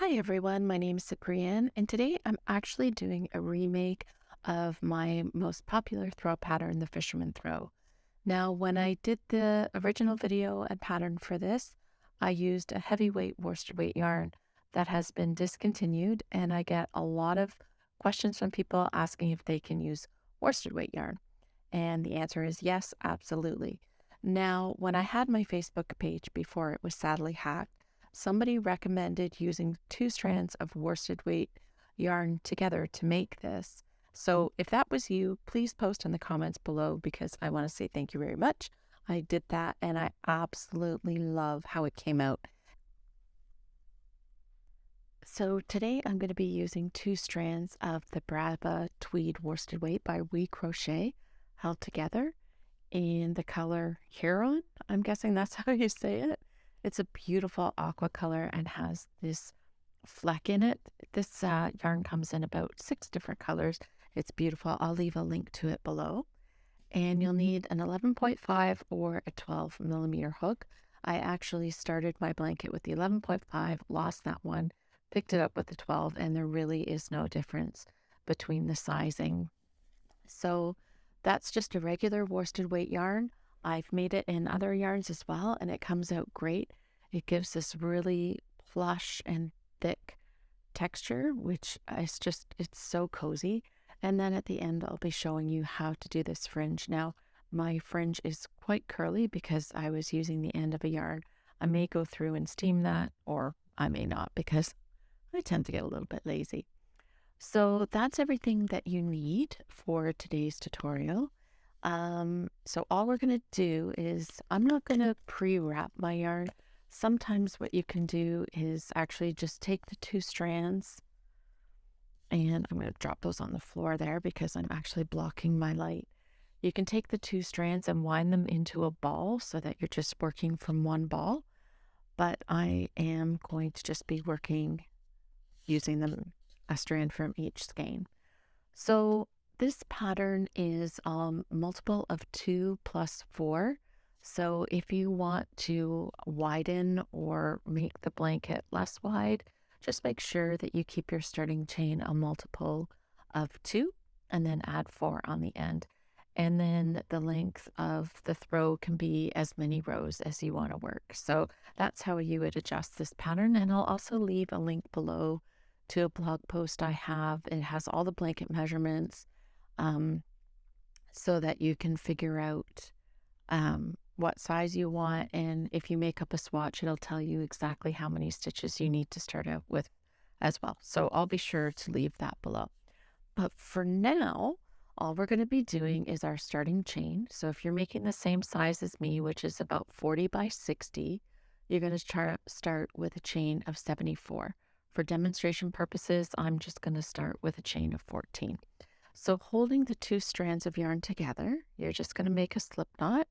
Hi everyone, my name is Cyprienne, and today I'm actually doing a remake of my most popular throw pattern, the Fisherman Throw. Now, when I did the original video and pattern for this, I used a heavyweight worsted weight yarn that has been discontinued, and I get a lot of questions from people asking if they can use worsted weight yarn. And the answer is yes, absolutely. Now, when I had my Facebook page before it was sadly hacked, somebody recommended using two strands of worsted weight yarn together to make this. So if that was you, please post in the comments below because I want to say thank you very much. I did that and I absolutely love how it came out. So today I'm going to be using two strands of the Brava Tweed worsted weight by Crochet held together in the color Huron. I'm guessing that's how you say it. It's a beautiful aqua color and has this fleck in it. This yarn comes in about 6 different colors. It's beautiful. I'll leave a link to it below. And you'll need an 11.5 or a 12 millimeter hook. I actually started my blanket with the 11.5, lost that one, picked it up with the 12, and there really is no difference between the sizing. So that's just a regular worsted weight yarn. I've made it in other yarns as well, and it comes out great. It gives this really plush and thick texture, which is just, it's so cozy. And then at the end, I'll be showing you how to do this fringe. Now, my fringe is quite curly because I was using the end of a yarn. I may go through and steam that, or I may not because I tend to get a little bit lazy. So that's everything that you need for today's tutorial. So all we're going to do is, I'm not going to pre-wrap my yarn. Sometimes what you can do is actually just take the two strands, and I'm going to drop those on the floor there because I'm actually blocking my light. You can take the two strands and wind them into a ball so that you're just working from one ball, but I am going to just be working using them a strand from each skein. So this pattern is multiple of 2 plus 4. So if you want to widen or make the blanket less wide, just make sure that you keep your starting chain a multiple of 2 and then add 4 on the end. And then the length of the throw can be as many rows as you want to work. So that's how you would adjust this pattern. And I'll also leave a link below to a blog post I have. It has all the blanket measurements so that you can figure out what size you want. And if you make up a swatch, it'll tell you exactly how many stitches you need to start out with as well. So I'll be sure to leave that below. But for now, all we're going to be doing is our starting chain. So if you're making the same size as me, which is about 40 by 60, you're going to start with a chain of 74. For demonstration purposes, I'm just going to start with a chain of 14. So holding the two strands of yarn together, you're just going to make a slip knot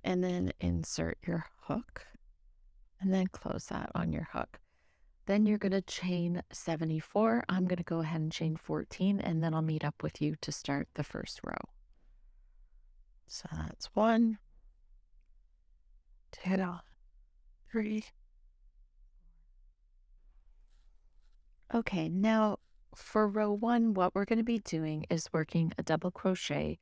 and then insert your hook and then close that on your hook. Then you're going to chain 74. I'm going to go ahead and chain 14, and then I'll meet up with you to start the first row. So that's 1, 2, 3. Okay, now for row 1, what we're going to be doing is working a double crochet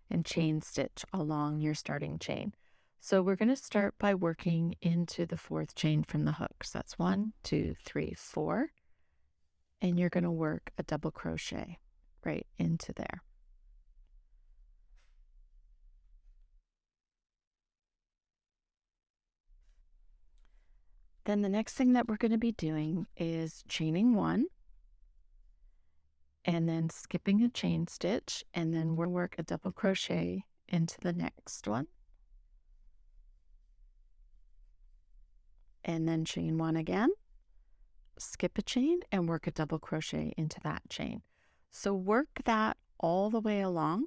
and chain stitch along your starting chain. So we're going to start by working into the 4th chain from the hook. So that's 1, 2, 3, 4. And you're going to work a double crochet right into there. Then the next thing that we're going to be doing is chaining 1 and then skipping a chain stitch, and then we'll work a double crochet into the next one. And then chain 1 again, skip a chain, and work a double crochet into that chain. So work that all the way along,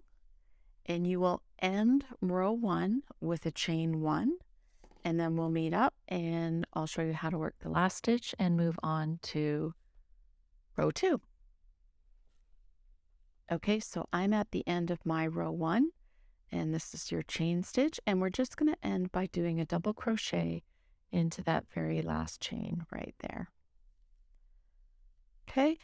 and you will end row 1 with a chain 1, and then we'll meet up and I'll show you how to work the last stitch and move on to row 2. Okay, so I'm at the end of my row 1, and this is your chain stitch, and we're just going to end by doing a double crochet into that very last chain right there. Okay.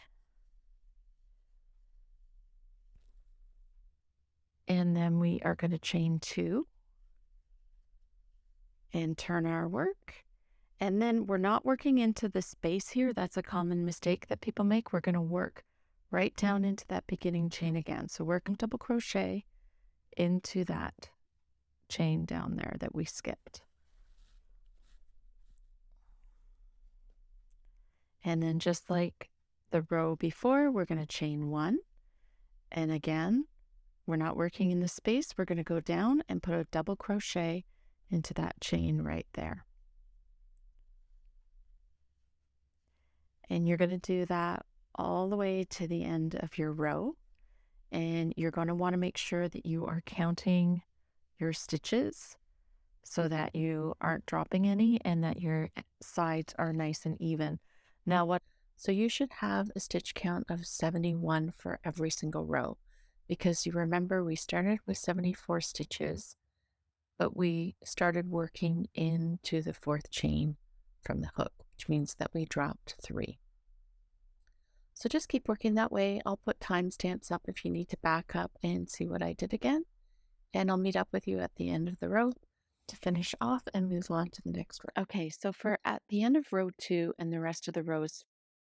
And then we are going to chain 2 and turn our work. And then we're not working into the space here. That's a common mistake that people make. We're going to work right down into that beginning chain again. So work double crochet into that chain down there that we skipped. And then just like the row before, we're going to chain 1. And again, we're not working in the space. We're going to go down and put a double crochet into that chain right there. And you're going to do that all the way to the end of your row. And you're going to want to make sure that you are counting your stitches so that you aren't dropping any and that your sides are nice and even. Now so you should have a stitch count of 71 for every single row, because you remember we started with 74 stitches, but we started working into the 4th chain from the hook, which means that we dropped 3. So just keep working that way. I'll put timestamps up if you need to back up and see what I did again. And I'll meet up with you at the end of the row to finish off and move on to the next row. Okay, so for at the end of row 2 and the rest of the rows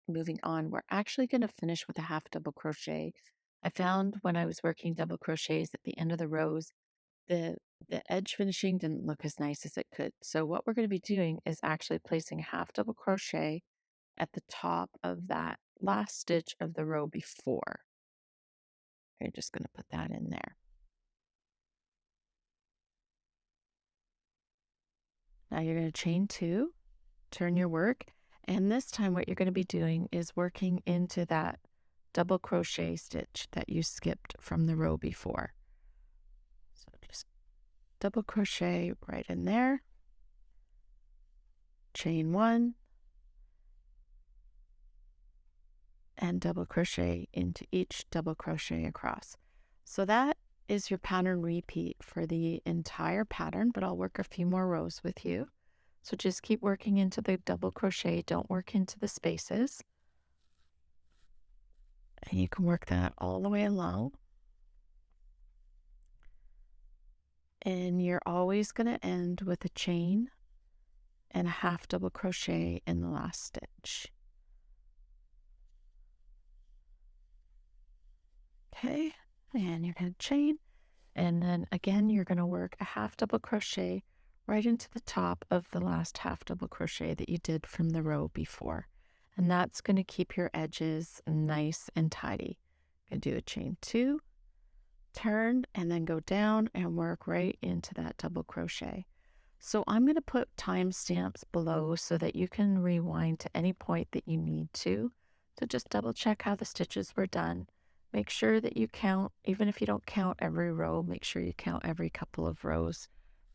moving on, we're actually going to finish with a half double crochet. I found when I was working double crochets at the end of the rows, the edge finishing didn't look as nice as it could. So what we're going to be doing is actually placing a half double crochet at the top of that last stitch of the row before. You're just going to put that in there. Now you're going to chain 2, turn your work, and this time what you're going to be doing is working into that double crochet stitch that you skipped from the row before. So just double crochet right in there, chain 1, and double crochet into each double crochet across. So that is your pattern repeat for the entire pattern, but I'll work a few more rows with you. So just keep working into the double crochet. Don't work into the spaces. And you can work that all the way along. And you're always going to end with a chain and a half double crochet in the last stitch. Okay, and you're going to chain, and then again you're going to work a half double crochet right into the top of the last half double crochet that you did from the row before, and that's going to keep your edges nice and tidy. You're going to do a chain 2, turn, and then go down and work right into that double crochet. So I'm going to put timestamps below so that you can rewind to any point that you need to just double check how the stitches were done. Make sure that you count, even if you don't count every row, make sure you count every couple of rows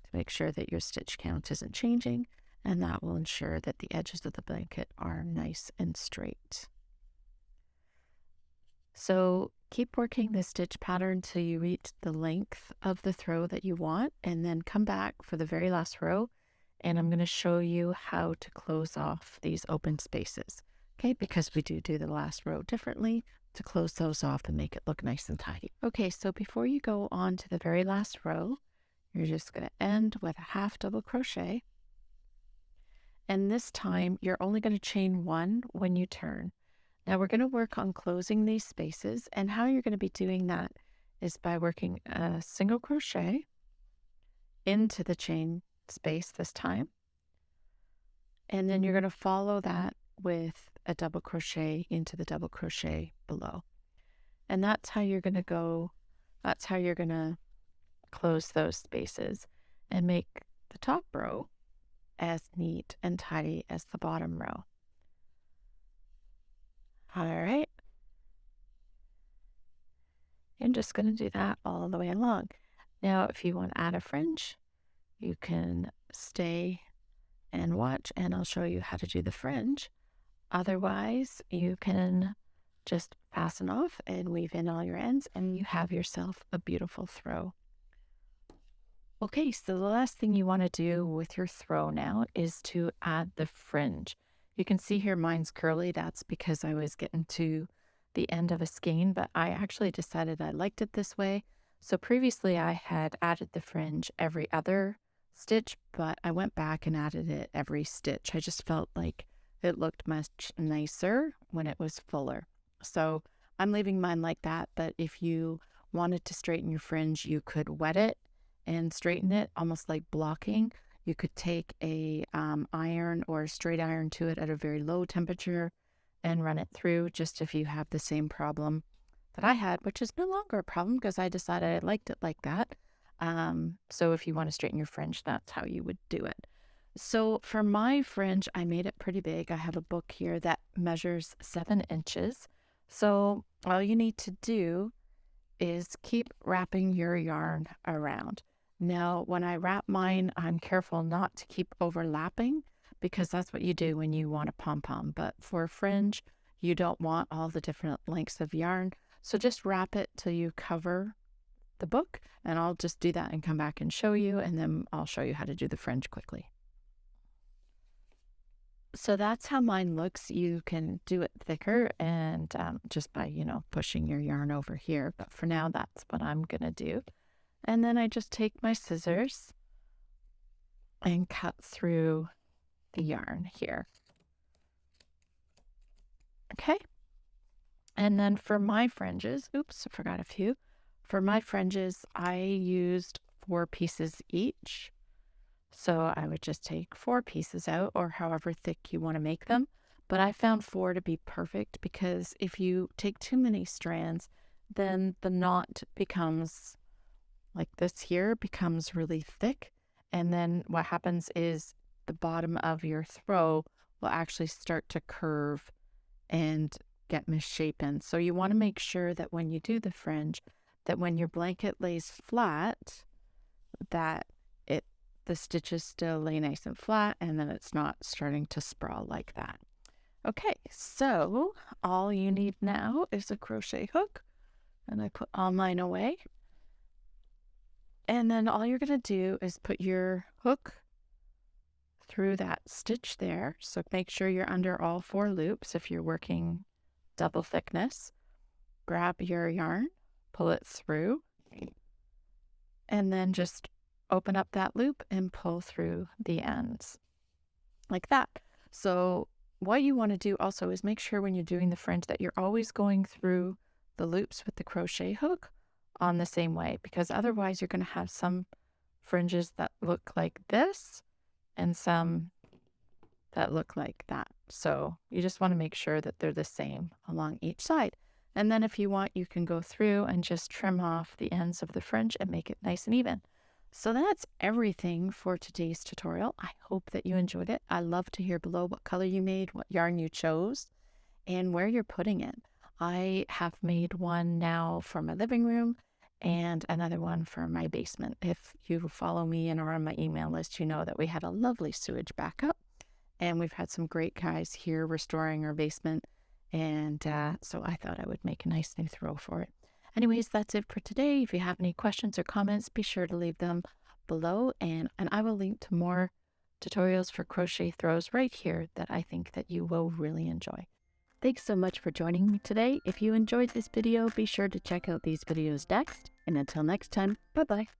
to make sure that your stitch count isn't changing, and that will ensure that the edges of the blanket are nice and straight. So keep working the stitch pattern till you reach the length of the throw that you want, and then come back for the very last row, and I'm going to show you how to close off these open spaces. Okay, because we do the last row differently to close those off and make it look nice and tidy. Okay, so before you go on to the very last row, you're just going to end with a half double crochet. And this time you're only going to chain 1 when you turn. Now we're going to work on closing these spaces, and how you're going to be doing that is by working a single crochet into the chain space this time. And then you're going to follow that with a double crochet into the double crochet below. And that's how you're going to close those spaces and make the top row as neat and tidy as the bottom row. All right. I'm just going to do that all the way along. Now, if you want to add a fringe, you can stay and watch, and I'll show you how to do the fringe. Otherwise, you can just fasten off and weave in all your ends, and you have yourself a beautiful throw. Okay, so the last thing you want to do with your throw now is to add the fringe. You can see here mine's curly. That's because I was getting to the end of a skein, but I actually decided I liked it this way. So previously I had added the fringe every other stitch, but I went back and added it every stitch. I just felt like it looked much nicer when it was fuller. So I'm leaving mine like that, but if you wanted to straighten your fringe, you could wet it and straighten it almost like blocking. You could take a iron or a straight iron to it at a very low temperature and run it through, just if you have the same problem that I had, which is no longer a problem because I decided I liked it like that. So if you want to straighten your fringe, that's how you would do it. So for my fringe, I made it pretty big. I have a book here that measures 7 inches. So all you need to do is keep wrapping your yarn around. Now, when I wrap mine, I'm careful not to keep overlapping because that's what you do when you want a pom-pom. But for a fringe, you don't want all the different lengths of yarn. So just wrap it till you cover the book, and I'll just do that and come back and show you, and then I'll show you how to do the fringe quickly. So that's how mine looks. You can do it thicker and just by, pushing your yarn over here. But for now, that's what I'm going to do. And then I just take my scissors and cut through the yarn here. Okay. And then for my fringes, oops, I forgot a few. For my fringes, I used 4 pieces each. So I would just take 4 pieces out, or however thick you want to make them. But I found 4 to be perfect because if you take too many strands, then the knot becomes like this here, becomes really thick. And then what happens is the bottom of your throw will actually start to curve and get misshapen. So you want to make sure that when you do the fringe, that when your blanket lays flat, that the stitches still lay nice and flat, and then it's not starting to sprawl like that. Okay, so all you need now is a crochet hook, and I put all mine away. And then all you're going to do is put your hook through that stitch there. So make sure you're under all 4 loops if you're working double thickness. Grab your yarn, pull it through, and then just open up that loop and pull through the ends like that. So what you want to do also is make sure when you're doing the fringe that you're always going through the loops with the crochet hook on the same way, because otherwise you're going to have some fringes that look like this and some that look like that. So you just want to make sure that they're the same along each side. And then if you want, you can go through and just trim off the ends of the fringe and make it nice and even. So that's everything for today's tutorial. I hope that you enjoyed it. I love to hear below what color you made, what yarn you chose, and where you're putting it. I have made one now for my living room and another one for my basement. If you follow me and are on my email list, you know that we had a lovely sewage backup, and we've had some great guys here restoring our basement. And so I thought I would make a nice new throw for it. Anyways, that's it for today. If you have any questions or comments, be sure to leave them below, and I will link to more tutorials for crochet throws right here that I think that you will really enjoy. Thanks so much for joining me today. If you enjoyed this video, be sure to check out these videos next. And until next time, bye-bye.